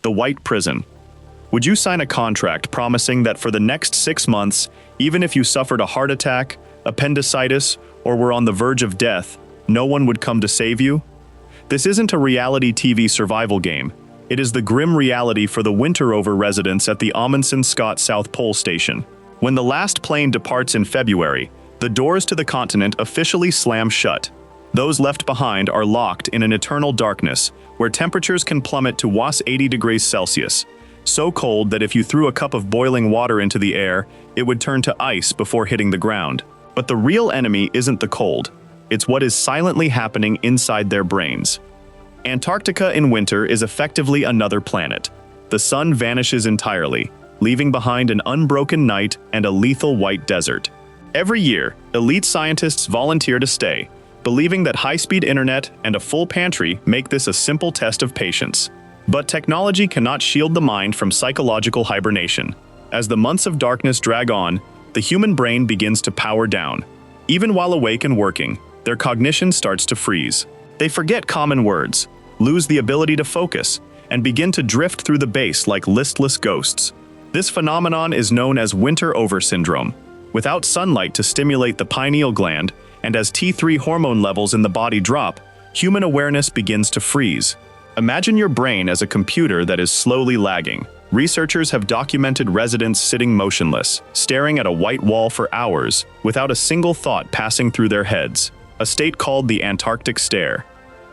the White Prison. Would you sign a contract promising that for the next 6 months, even if you suffered a heart attack, appendicitis, or were on the verge of death, no one would come to save you? This isn't a reality TV survival game. It is the grim reality for the Winterover residents at the Amundsen Scott South Pole Station. When the last plane departs in February, the doors to the continent officially slam shut. Those left behind are locked in an eternal darkness, where temperatures can plummet to +80 degrees Celsius, so cold that if you threw a cup of boiling water into the air, it would turn to ice before hitting the ground. But the real enemy isn't the cold. It's what is silently happening inside their brains. Antarctica in winter is effectively another planet. The sun vanishes entirely, leaving behind an unbroken night and a lethal white desert. Every year, elite scientists volunteer to stay, believing that high-speed internet and a full pantry make this a simple test of patience. But technology cannot shield the mind from psychological hibernation. As the months of darkness drag on, the human brain begins to power down. Even while awake and working, their cognition starts to freeze. They forget common words, lose the ability to focus, and begin to drift through the base like listless ghosts. This phenomenon is known as Winterover syndrome. Without sunlight to stimulate the pineal gland, and as T3 hormone levels in the body drop, human awareness begins to freeze. Imagine your brain as a computer that is slowly lagging. Researchers have documented residents sitting motionless, staring at a white wall for hours, without a single thought passing through their heads, a state called the Antarctic stare.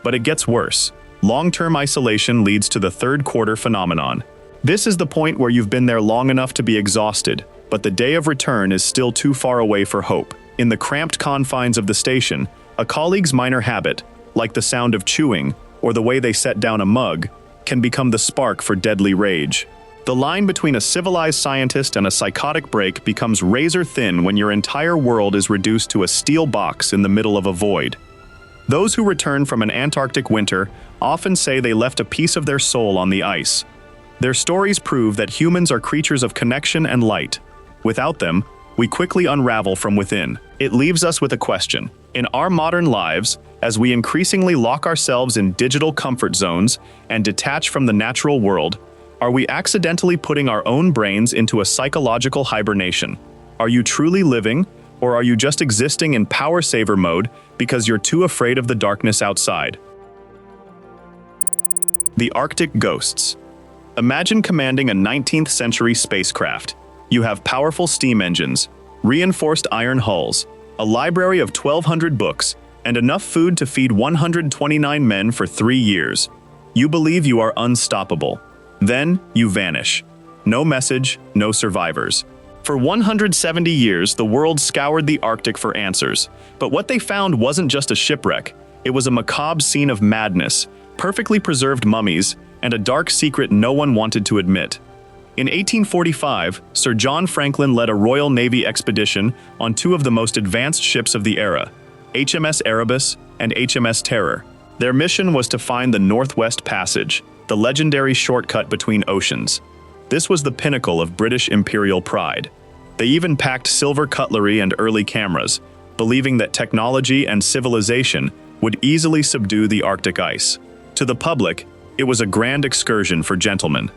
But it gets worse. Long-term isolation leads to the third quarter phenomenon. This is the point where you've been there long enough to be exhausted, but the day of return is still too far away for hope. In the cramped confines of the station, a colleague's minor habit, like the sound of chewing or the way they set down a mug, can become the spark for deadly rage. The line between a civilized scientist and a psychotic break becomes razor thin when your entire world is reduced to a steel box in the middle of a void. Those who return from an Antarctic winter often say they left a piece of their soul on the ice. Their stories prove that humans are creatures of connection and light. Without them, we quickly unravel from within. It leaves us with a question. In our modern lives, as we increasingly lock ourselves in digital comfort zones and detach from the natural world, are we accidentally putting our own brains into a psychological hibernation? Are you truly living, or are you just existing in power saver mode because you're too afraid of the darkness outside? The Arctic Ghosts. Imagine commanding a 19th century spacecraft. You have powerful steam engines, reinforced iron hulls, a library of 1,200 books, and enough food to feed 129 men for 3 years. You believe you are unstoppable. Then, you vanish. No message, no survivors. For 170 years, the world scoured the Arctic for answers. But what they found wasn't just a shipwreck. It was a macabre scene of madness, perfectly preserved mummies, and a dark secret no one wanted to admit. In 1845, Sir John Franklin led a Royal Navy expedition on 2 of the most advanced ships of the era, HMS Erebus and HMS Terror. Their mission was to find the Northwest Passage, the legendary shortcut between oceans. This was the pinnacle of British imperial pride. They even packed silver cutlery and early cameras, believing that technology and civilization would easily subdue the Arctic ice. To the public, it was a grand excursion for gentlemen.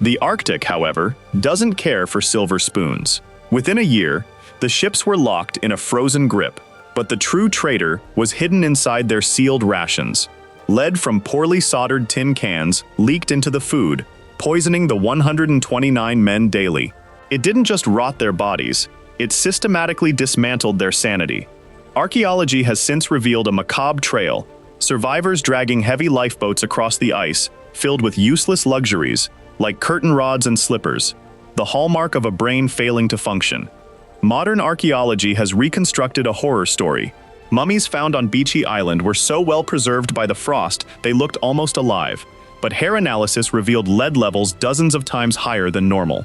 The Arctic, however, doesn't care for silver spoons. Within a year, the ships were locked in a frozen grip, but the true traitor was hidden inside their sealed rations. Lead from poorly soldered tin cans leaked into the food, poisoning the 129 men daily. It didn't just rot their bodies, it systematically dismantled their sanity. Archaeology has since revealed a macabre trail, survivors dragging heavy lifeboats across the ice, filled with useless luxuries, like curtain rods and slippers, the hallmark of a brain failing to function. Modern archaeology has reconstructed a horror story. Mummies found on Beachy Island were so well preserved by the frost they looked almost alive, but hair analysis revealed lead levels dozens of times higher than normal.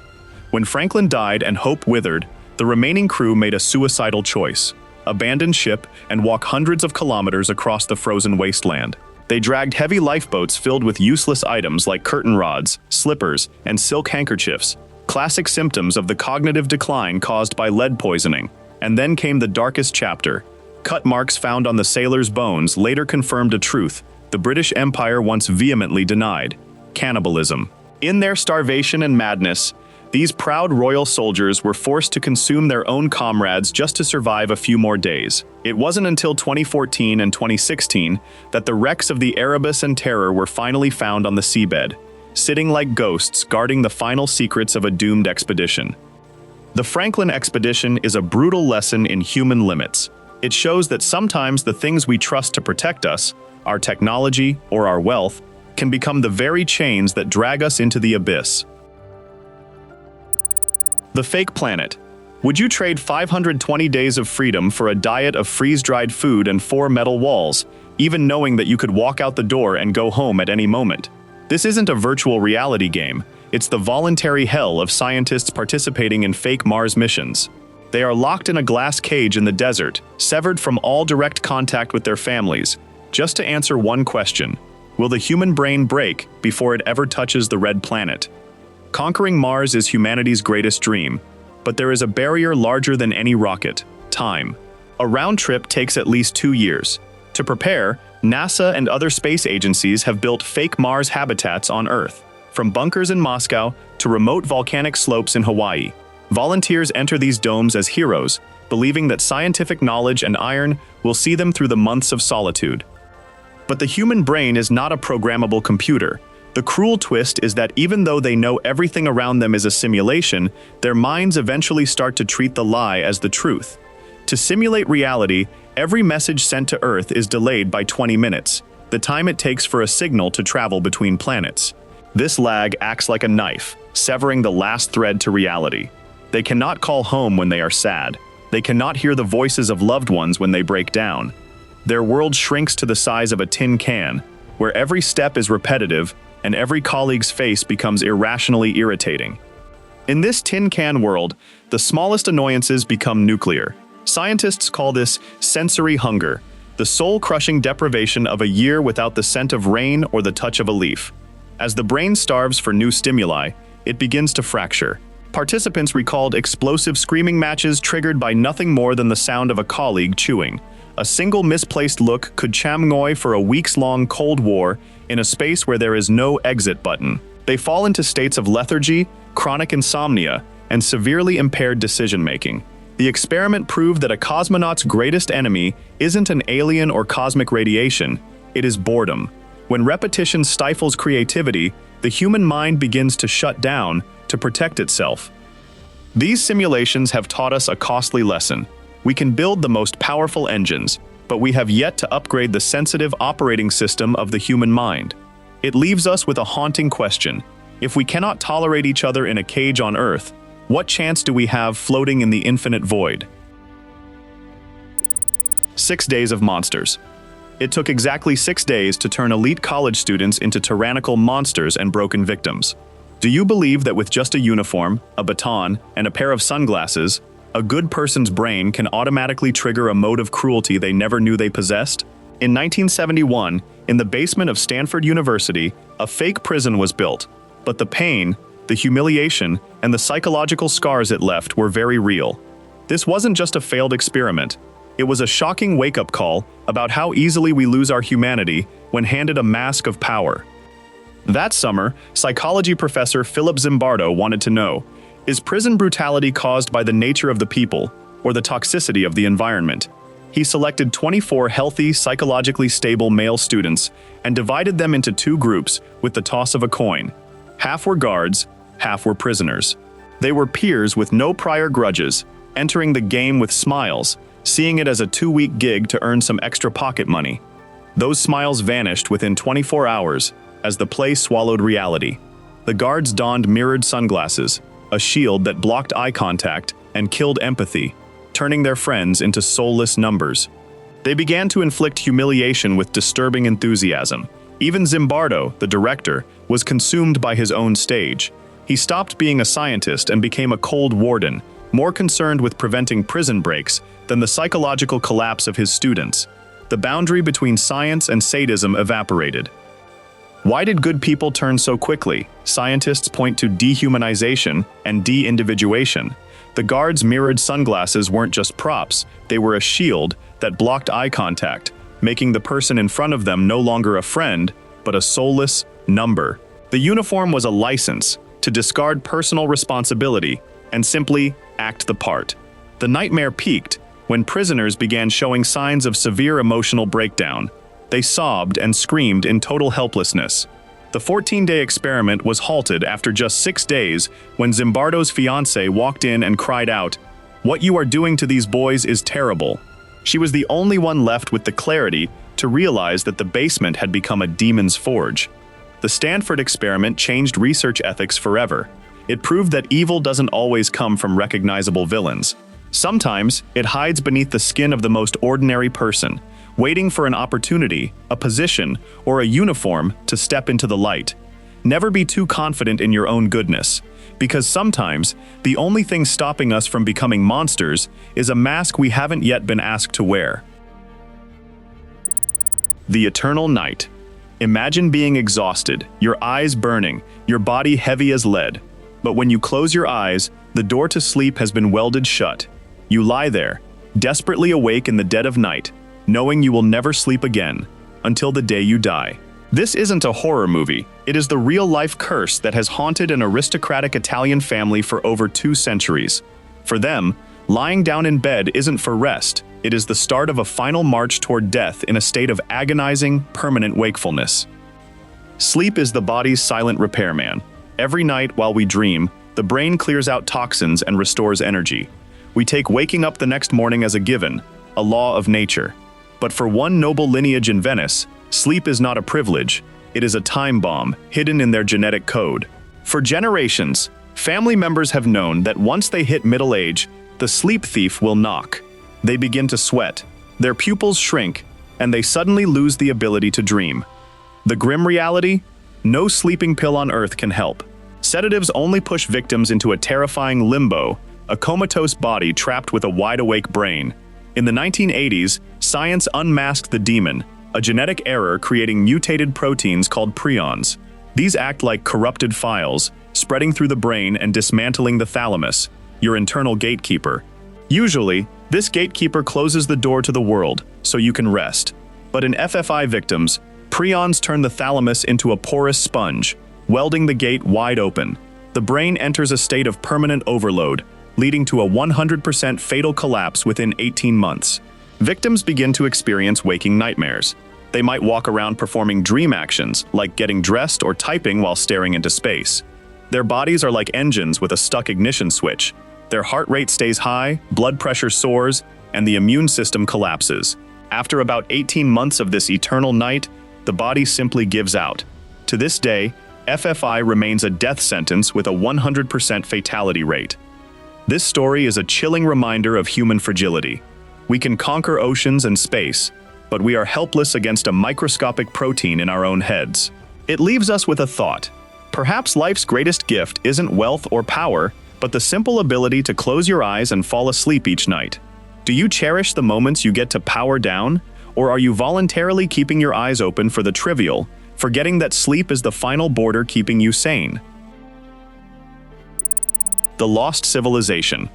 When Franklin died and hope withered, the remaining crew made a suicidal choice: abandon ship and walk hundreds of kilometers across the frozen wasteland. They dragged heavy lifeboats filled with useless items like curtain rods, slippers, and silk handkerchiefs, classic symptoms of the cognitive decline caused by lead poisoning. And then came the darkest chapter. Cut marks found on the sailors' bones later confirmed a truth the British Empire once vehemently denied: cannibalism. In their starvation and madness, these proud royal soldiers were forced to consume their own comrades just to survive a few more days. It wasn't until 2014 and 2016 that the wrecks of the Erebus and Terror were finally found on the seabed, sitting like ghosts guarding the final secrets of a doomed expedition. The Franklin expedition is a brutal lesson in human limits. It shows that sometimes the things we trust to protect us, our technology or our wealth, can become the very chains that drag us into the abyss. The fake planet. Would you trade 520 days of freedom for a diet of freeze-dried food and 4 metal walls, even knowing that you could walk out the door and go home at any moment? This isn't a virtual reality game. It's the voluntary hell of scientists participating in fake Mars missions. They are locked in a glass cage in the desert, severed from all direct contact with their families, just to answer one question: will the human brain break before it ever touches the red planet? Conquering Mars is humanity's greatest dream, but there is a barrier larger than any rocket: time. A round trip takes at least 2 years. To prepare, NASA and other space agencies have built fake Mars habitats on Earth, from bunkers in Moscow to remote volcanic slopes in Hawaii. Volunteers enter these domes as heroes, believing that scientific knowledge and iron will see them through the months of solitude. But the human brain is not a programmable computer. The cruel twist is that even though they know everything around them is a simulation, their minds eventually start to treat the lie as the truth. To simulate reality, every message sent to Earth is delayed by 20 minutes, the time it takes for a signal to travel between planets. This lag acts like a knife, severing the last thread to reality. They cannot call home when they are sad. They cannot hear the voices of loved ones when they break down. Their world shrinks to the size of a tin can, where every step is repetitive and every colleague's face becomes irrationally irritating. In this tin can world, the smallest annoyances become nuclear. Scientists call this sensory hunger, the soul-crushing deprivation of a year without the scent of rain or the touch of a leaf. As the brain starves for new stimuli, it begins to fracture. Participants recalled explosive screaming matches triggered by nothing more than the sound of a colleague chewing. A single misplaced look could chamngoi for a weeks-long Cold War in a space where there is no exit button. They fall into states of lethargy, chronic insomnia, and severely impaired decision-making. The experiment proved that a cosmonaut's greatest enemy isn't an alien or cosmic radiation, it is boredom. When repetition stifles creativity, the human mind begins to shut down to protect itself. These simulations have taught us a costly lesson. We can build the most powerful engines, but we have yet to upgrade the sensitive operating system of the human mind. It leaves us with a haunting question. If we cannot tolerate each other in a cage on Earth, what chance do we have floating in the infinite void? 6 days of monsters. It took exactly 6 days to turn elite college students into tyrannical monsters and broken victims. Do you believe that with just a uniform, a baton, and a pair of sunglasses, a good person's brain can automatically trigger a mode of cruelty they never knew they possessed? In 1971, in the basement of Stanford University, a fake prison was built, but the pain, the humiliation, and the psychological scars it left were very real. This wasn't just a failed experiment. It was a shocking wake-up call about how easily we lose our humanity when handed a mask of power. That summer, psychology professor Philip Zimbardo wanted to know, is prison brutality caused by the nature of the people or the toxicity of the environment? He selected 24 healthy, psychologically stable male students and divided them into 2 groups with the toss of a coin. Half were guards, half were prisoners. They were peers with no prior grudges, entering the game with smiles, seeing it as a 2-week gig to earn some extra pocket money. Those smiles vanished within 24 hours as the play swallowed reality. The guards donned mirrored sunglasses, a shield that blocked eye contact and killed empathy, turning their friends into soulless numbers. They began to inflict humiliation with disturbing enthusiasm. Even Zimbardo, the director, was consumed by his own stage. He stopped being a scientist and became a cold warden, more concerned with preventing prison breaks than the psychological collapse of his students. The boundary between science and sadism evaporated. Why did good people turn so quickly? Scientists point to dehumanization and de-individuation. The guards' mirrored sunglasses weren't just props, they were a shield that blocked eye contact, making the person in front of them no longer a friend, but a soulless number. The uniform was a license to discard personal responsibility and simply act the part. The nightmare peaked when prisoners began showing signs of severe emotional breakdown. They sobbed and screamed in total helplessness. The 14-day experiment was halted after just 6 days when Zimbardo's fiancée walked in and cried out, "What you are doing to these boys is terrible." She was the only one left with the clarity to realize that the basement had become a demon's forge. The Stanford experiment changed research ethics forever. It proved that evil doesn't always come from recognizable villains. Sometimes it hides beneath the skin of the most ordinary person, waiting for an opportunity, a position, or a uniform to step into the light. Never be too confident in your own goodness, because sometimes the only thing stopping us from becoming monsters is a mask we haven't yet been asked to wear. The eternal night. Imagine being exhausted, your eyes burning, your body heavy as lead. But when you close your eyes, the door to sleep has been welded shut. You lie there, desperately awake in the dead of night, knowing you will never sleep again, until the day you die. This isn't a horror movie. It is the real-life curse that has haunted an aristocratic Italian family for over 2 centuries. For them, lying down in bed isn't for rest. It is the start of a final march toward death in a state of agonizing, permanent wakefulness. Sleep is the body's silent repairman. Every night while we dream, the brain clears out toxins and restores energy. We take waking up the next morning as a given, a law of nature. But for one noble lineage in Venice, sleep is not a privilege. It is a time bomb, hidden in their genetic code. For generations, family members have known that once they hit middle age, the sleep thief will knock. They begin to sweat, their pupils shrink, and they suddenly lose the ability to dream. The grim reality? No sleeping pill on earth can help. Sedatives only push victims into a terrifying limbo, a comatose body trapped with a wide-awake brain. In the 1980s, science unmasked the demon, a genetic error creating mutated proteins called prions. These act like corrupted files, spreading through the brain and dismantling the thalamus, your internal gatekeeper. Usually, this gatekeeper closes the door to the world, so you can rest. But in FFI victims, prions turn the thalamus into a porous sponge, welding the gate wide open. The brain enters a state of permanent overload, leading to a 100% fatal collapse within 18 months. Victims begin to experience waking nightmares. They might walk around performing dream actions, like getting dressed or typing while staring into space. Their bodies are like engines with a stuck ignition switch. Their heart rate stays high, blood pressure soars, and the immune system collapses. After about 18 months of this eternal night, the body simply gives out. To this day, FFI remains a death sentence with a 100% fatality rate. This story is a chilling reminder of human fragility. We can conquer oceans and space, but we are helpless against a microscopic protein in our own heads. It leaves us with a thought. Perhaps life's greatest gift isn't wealth or power, but the simple ability to close your eyes and fall asleep each night. Do you cherish the moments you get to power down, or are you voluntarily keeping your eyes open for the trivial, forgetting that sleep is the final border keeping you sane? The lost civilization.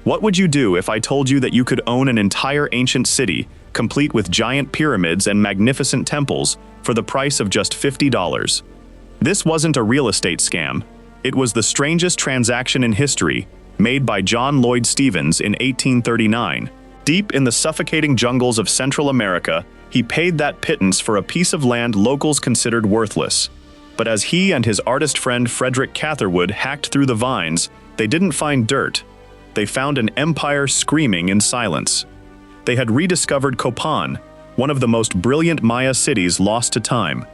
What would you do if I told you that you could own an entire ancient city, complete with giant pyramids and magnificent temples, for the price of just $50? This wasn't a real estate scam. It was the strangest transaction in history, made by John Lloyd Stevens in 1839. Deep in the suffocating jungles of Central America, he paid that pittance for a piece of land locals considered worthless. But as he and his artist friend Frederick Catherwood hacked through the vines, they didn't find dirt. They found an empire screaming in silence. They had rediscovered Copán, one of the most brilliant Maya cities lost to time.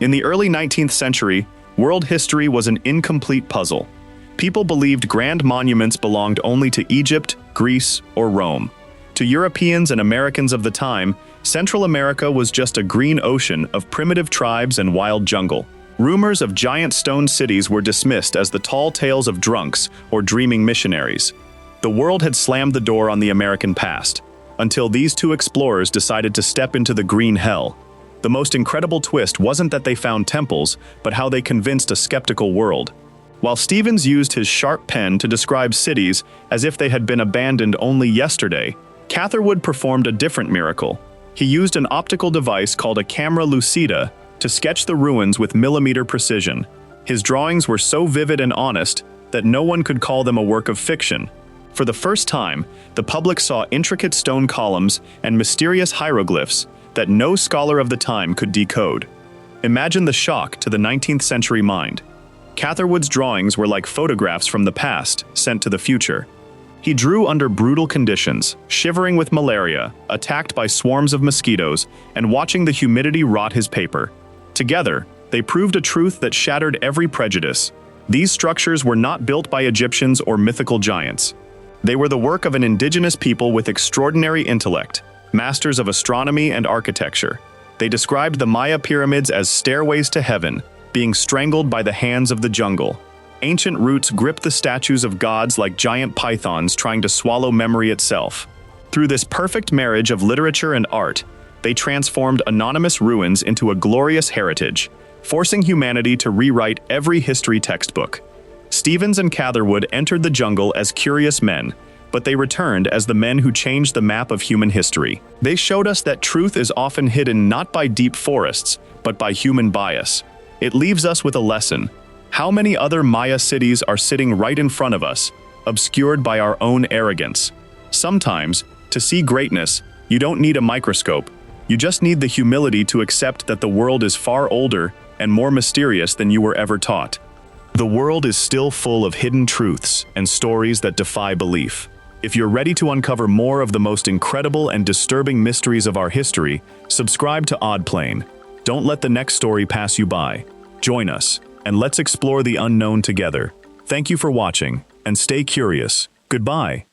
In the early 19th century, world history was an incomplete puzzle. People believed grand monuments belonged only to Egypt, Greece, or Rome. To Europeans and Americans of the time, Central America was just a green ocean of primitive tribes and wild jungle. Rumors of giant stone cities were dismissed as the tall tales of drunks or dreaming missionaries. The world had slammed the door on the American past, until these two explorers decided to step into the green hell. The most incredible twist wasn't that they found temples, but how they convinced a skeptical world. While Stevens used his sharp pen to describe cities as if they had been abandoned only yesterday, Catherwood performed a different miracle. He used an optical device called a camera lucida to sketch the ruins with millimeter precision. His drawings were so vivid and honest that no one could call them a work of fiction. For the first time, the public saw intricate stone columns and mysterious hieroglyphs that no scholar of the time could decode. Imagine the shock to the 19th century mind. Catherwood's drawings were like photographs from the past sent to the future. He drew under brutal conditions, shivering with malaria, attacked by swarms of mosquitoes, and watching the humidity rot his paper. Together, they proved a truth that shattered every prejudice. These structures were not built by Egyptians or mythical giants. They were the work of an indigenous people with extraordinary intellect, masters of astronomy and architecture. They described the Maya pyramids as stairways to heaven, being strangled by the hands of the jungle. Ancient roots gripped the statues of gods like giant pythons trying to swallow memory itself. Through this perfect marriage of literature and art, they transformed anonymous ruins into a glorious heritage, forcing humanity to rewrite every history textbook. Stevens and Catherwood entered the jungle as curious men, but they returned as the men who changed the map of human history. They showed us that truth is often hidden not by deep forests, but by human bias. It leaves us with a lesson. How many other Maya cities are sitting right in front of us, obscured by our own arrogance? Sometimes, to see greatness, you don't need a microscope. You just need the humility to accept that the world is far older and more mysterious than you were ever taught. The world is still full of hidden truths and stories that defy belief. If you're ready to uncover more of the most incredible and disturbing mysteries of our history, subscribe to Oddplain. Don't let the next story pass you by. Join us, and let's explore the unknown together. Thank you for watching, and stay curious. Goodbye.